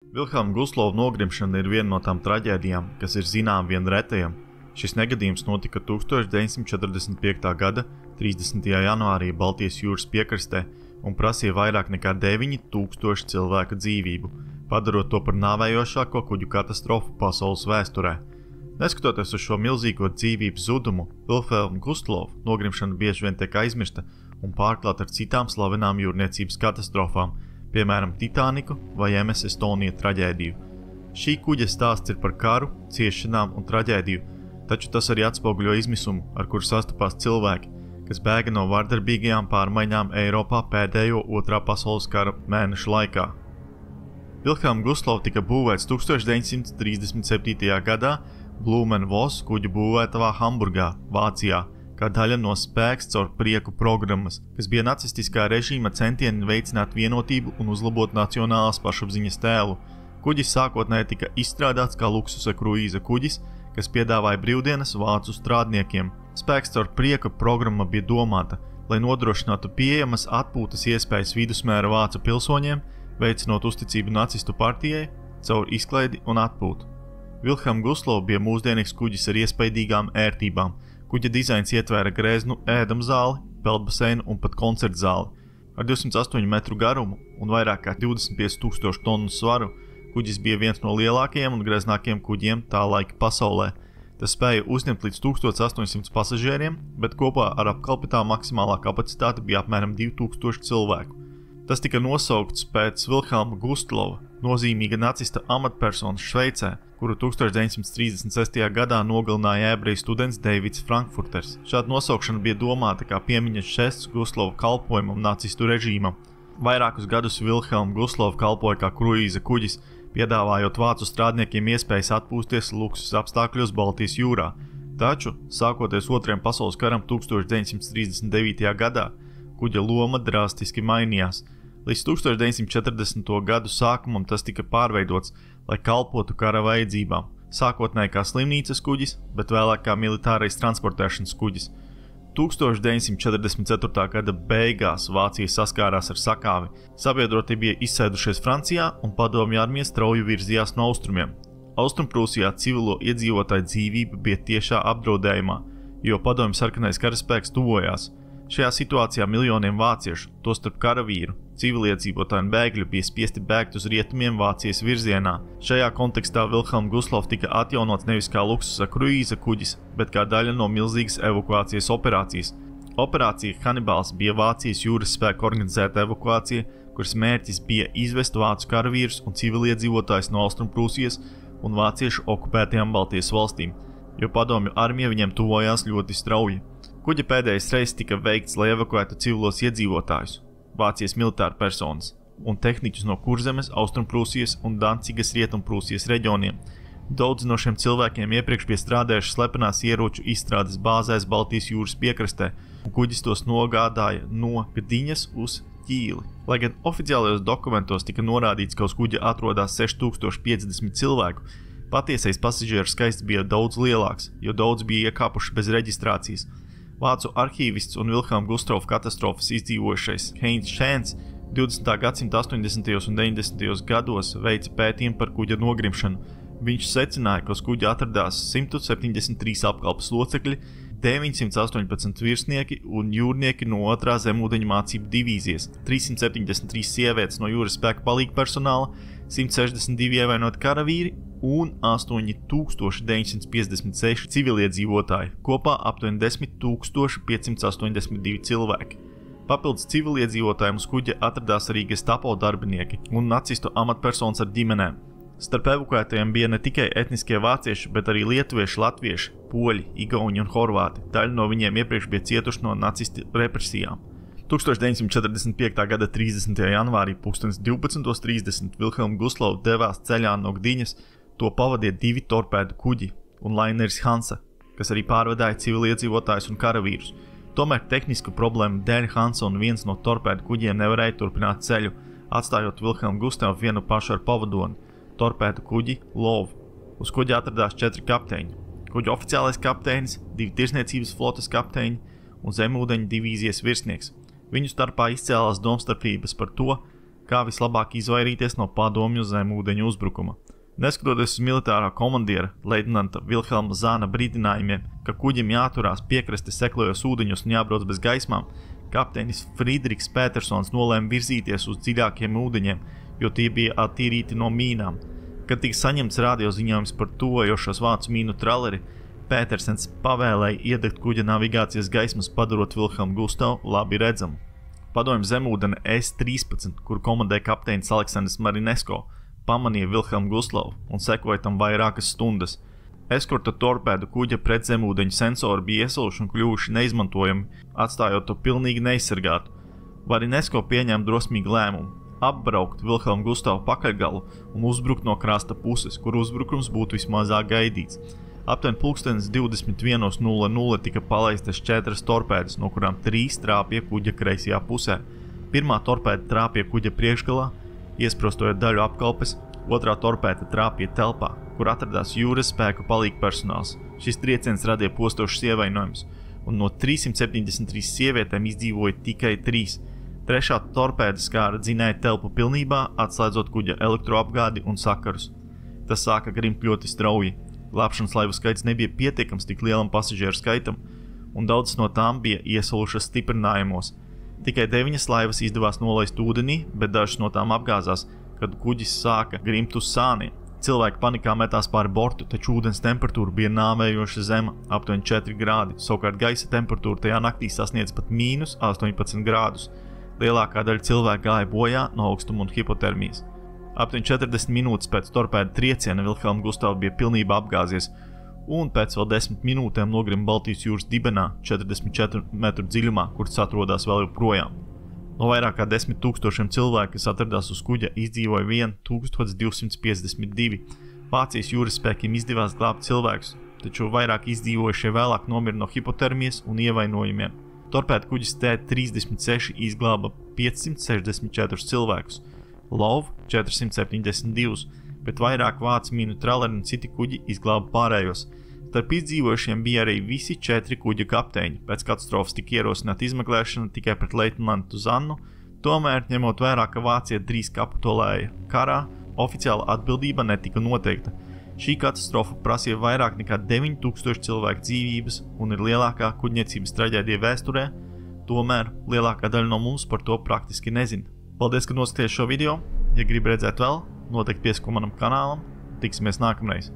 Vilhelma Guslova nogrimšana ir viena no tām traģēdijām, kas ir zinām vien retajam. Šis negadījums notika 1945. gada 30. janvārī Baltijas jūras piekrastē un prasīja vairāk nekā 9000 cilvēku dzīvību, padarot to par nāvējošāko kuģu katastrofu pasaules vēsturē. Neskatoties uz šo milzīgo dzīvības zudumu, Vilhelma Guslova nogrimšana bieži vien tiek aizmirsta un pārklāta ar citām slavenām jūrniecības katastrofām, piemēram Titaniku vai MS Estonia traģēdiju. Šī kuģa stāsts ir par karu, ciešanām un traģēdiju, taču tas arī atspoguļo izmisumu, ar kuru sastapās cilvēki, kas bēga no vardarbīgajām pārmaiņām Eiropā pēdējo Otrā pasaules kara mēnešu laikā. Vilhelma Guslova tika būvēts 1937. gadā Blumenvoss kuģu būvētavā Hamburgā, Vācijā, kā daļa no Spēks caur prieku programmas, kas bija nacistiskā režīma centieni veicināt vienotību un uzlabot nacionālās pašapziņas tēlu. Kuģis sākotnēji tika izstrādāts kā luksusa kruīza kuģis, kas piedāvāja brīvdienas vācu strādniekiem. Spēks caur prieku programma bija domāta, lai nodrošinātu pieejamas atpūtas iespējas vidusmēra vācu pilsoņiem, veicinot uzticību nacistu partijai caur izklaidi un atpūtu. Vilhelma Guslova bija mūsdienīgs kuģis ar iespaidīgām ērtībām. Kuģa dizains ietvēra grēznu ēdamzāli, peldbaseinu un pat koncertzāli. Ar 208 metru garumu un vairāk kā 25 000 tonu svaru, kuģis bija viens no lielākajiem un greznākajiem kuģiem tā laika pasaulē. Tas spēja uzņemt līdz 1800 pasažieriem, bet kopā ar apkalpi tā maksimālā kapacitāte bija apmēram 2000 cilvēku. Tas tika nosaukts pēc Vilhelma Guslova, nozīmīga nacista amatpersona Šveicē, kuru 1936. gadā nogalināja ebreju students Deivids Frankfurters. Šāda nosaukšana bija domāta kā piemiņas žests Guslova kalpojumam nacistu režīmam. Vairākus gadus Vilhelma Guslova kalpoja kā kruīza kuģis, piedāvājot vācu strādniekiem iespējas atpūsties luksus apstākļos Baltijas jūrā. Taču, sākoties Otrajam pasaules karam 1939. gadā, kuģa loma drastiski mainījās. Līdz 1940. gadu sākumam tas tika pārveidots, lai kalpotu kara vajadzībām, sākotnēji kā slimnīcas kuģis, bet vēlāk kā militārais transportēšanas kuģis. 1944. gada beigās Vācija saskārās ar sakāvi. Sabiedrotie bija izsēdušies Francijā un padomju armija strauji virzījās no austrumiem. Austrumprūsijā civilo iedzīvotāju dzīvība bija tiešā apdraudējumā, jo padomju sarkanais karaspēks tuvojās. Šajā situācijā miljoniem vāciešu, tostarp karavīru, civiliedzīvotāju un bēgļu bija spiesti bēgt uz rietumiem Vācijas virzienā. Šajā kontekstā Vilhelma Guslova tika atjaunots nevis kā luksusa kruīza kuģis, bet kā daļa no milzīgas evakuācijas operācijas. Operācija Hannibals bija Vācijas jūras spēku organizēta evakuācija, kuras mērķis bija izvest vācu karavīrus un civiliedzīvotājus no Austrumprūsijas un vāciešu okupētajām Baltijas valstīm, jo padomju armija viņiem tuvojās ļoti strauji. Kuģa pēdējais reizes tika veikts, lai evakuētu civilos iedzīvotājus, Vācijas militāru personas un tehniķus no Kurzemes, Austrumprūsijas un Dancigas Rietumprūsijas reģioniem. Daudzi no šiem cilvēkiem iepriekš bija strādājuši slepenās ieroču izstrādes bāzēs Baltijas jūras piekrastē, un kuģis tos nogādāja no Gdiņas uz Ķīli. Lai gan oficiālajos dokumentos tika norādīts, ka uz kuģa atrodās 6050 cilvēku, patiesais pasažieru skaits bija daudz lielāks, jo daudz bija iekāpuši bez reģistrācijas. Vācu arhīvists un Vilhelma Guslova katastrofas izdzīvojušais Heinz Schēns 20. gadsimta 80. un 90. gados veica pētījumu par kuģa nogrimšanu. Viņš secināja, ka uz kuģa atradās 173 apkalpes locekļi, 918 virsnieki un jūrnieki no 2. zemūdeņu mācību divīzijas, 373 sievietes no jūras spēka palīga personāla, 162 ievainoti karavīri un 8956 civiliedzīvotāji, kopā aptuveni 10582 cilvēki. Papildus civiliedzīvotājiem uz kuģa atradās arī Gestapo darbinieki un nacistu amatpersonas ar ģimenēm. Starp evakuētajiem bija ne tikai etniskie vācieši, bet arī lietuvieši, latvieši, poļi, igauņi un horvāti. Daļa no viņiem iepriekš bija cietuši no nacistu represijām. 1945. gada 30. janvārī 12:30 Vilhelma Guslova devās ceļā no Gdiņas. To pavadīja 2 torpēdu kuģi un laineris Hansa, kas arī pārvadāja civiliedzīvotājus un karavīrus. Tomēr tehnisku problēmu dēļ Hansa un viens no torpēdu kuģiem nevarēja turpināt ceļu, atstājot Vilhelmu Guslavu vienu pašu ar pavadoni – torpēdu kuģi Love. Uz kuģa atradās 4 kapteiņi. Kuģa oficiālais kapteinis, 2 tirsniecības flotes kapteiņi un zemūdeņu divīzijas virsnieks. Viņu starpā izcēlās domstarpības par to, kā vislabāk izvairīties no padomju zemūdeņu uzbrukuma. Neskatoties uz militārā komandiera leitnanta Vilhelma Zāna brīdinājumiem, ka kuģim jāturās piekraste seklojos ūdeņos un jābrauc bez gaismām, kapteinis Friedrichs Petersons nolēma virzīties uz dziļākiem ūdeņiem, jo tie bija attīrīti no mīnām. Kad tika saņemts radioziņojums par tuvojošos vācu mīnu traleri, Petersens pavēlēja iedegt kuģa navigācijas gaismas, padarot Vilhelmu Gustavu labi redzamu. Padomju zemūdene S-13, kur komandēja kapteinis Aleksandrs Marinesko, pamanīja Vilhelmu Gustavu un sekoja tam vairākas stundas. Eskorta torpēdu kuģa pretzemūdeņu sensori bija iesaluši un kļuvuši neizmantojami, atstājot to pilnīgi neizsargātu. Marinesko pieņēma drosmīgu lēmumu apbraukt Vilhelmu Gustavu pakaļgalu un uzbrukt no krasta puses, kur uzbrukums būtu vismazāk gaidīts. Aptuveni 21:00 tika palaistas 4 torpēdas, no kurām 3 trāpīja kuģa kreisajā pusē. Pirmā torpēda trāpīja kuģa priekšgalā, iesprostojot daļu apkalpes, otrā torpēda trāpīja telpā, kur atradās jūras spēku palīgpersonāls. Šis trieciens radīja postošus ievainojumus, un no 373 sievietēm izdzīvoja tikai 3. Trešā torpēda skāra dzinēja telpu pilnībā, atslēdzot kuģa elektroapgādi un sakarus. Tas sāka grimt ļoti strauji. Glābšanas laivu skaits nebija pietiekams tik lielam pasažieru skaitam, un daudzas no tām bija iesalušas stiprinājumos. Tikai 9 laivas izdevās nolaist ūdenī, bet dažas no tām apgāzās, kad kuģis sāka grimt uz sāniem. Cilvēki panikā metās pāri bortu, taču ūdens temperatūra bija nāvējoša zema, aptuveni 4 grādi, savukārt gaisa temperatūra tajā naktī sasniedz pat -18 grādus. Lielākā daļa cilvēku gāja bojā no augstuma un hipotermijas. Aptuveni 40 minūtes pēc torpēda trieciena Vilhelma Gustava bija pilnībā apgāzies, un pēc vēl 10 minūtēm nogrima Baltijas jūras dibenā 44 metru dziļumā, kur tas atrodās vēl joprojām. No vairāk kā 10 000 cilvēku, kas atradās uz kuģa, izdzīvoja vien 1252. Vācijas jūras spēkiem izdevās glābt cilvēkus, taču vairāk izdzīvojušie vēlāk nomira no hipotermijas un ievainojumiem. Torpēda kuģis T-36 izglāba 564 cilvēkus, Lov 472, bet vairāk vācu mīnu traleri un citi kuģi izglāba pārējos. Starp izdzīvojušiem bija arī visi 4 kuģa kapteiņi. Pēc katastrofas tika ierosināta izmeklēšana tikai pret leitnantu Zannu, tomēr, ņemot vērā, ka Vācija drīz kapitulēja karā, oficiāla atbildība netika noteikta. Šī katastrofa prasīja vairāk nekā 9000 cilvēku dzīvības un ir lielākā kuģniecības traģēdija vēsturē, tomēr lielākā daļa no mums par to praktiski nezina. Paldies, ka noskatījāt šo video. Ja gribi redzēt vēl, noteikti piesko manam kanālam. Tiksimies nākamreiz.